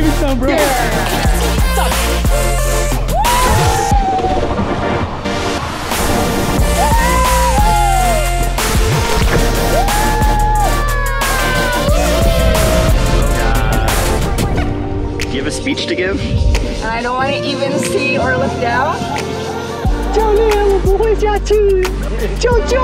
Give me some, bro. Do you have a speech to give? I don't want to even see or look down. 教练，我不会下去，救救！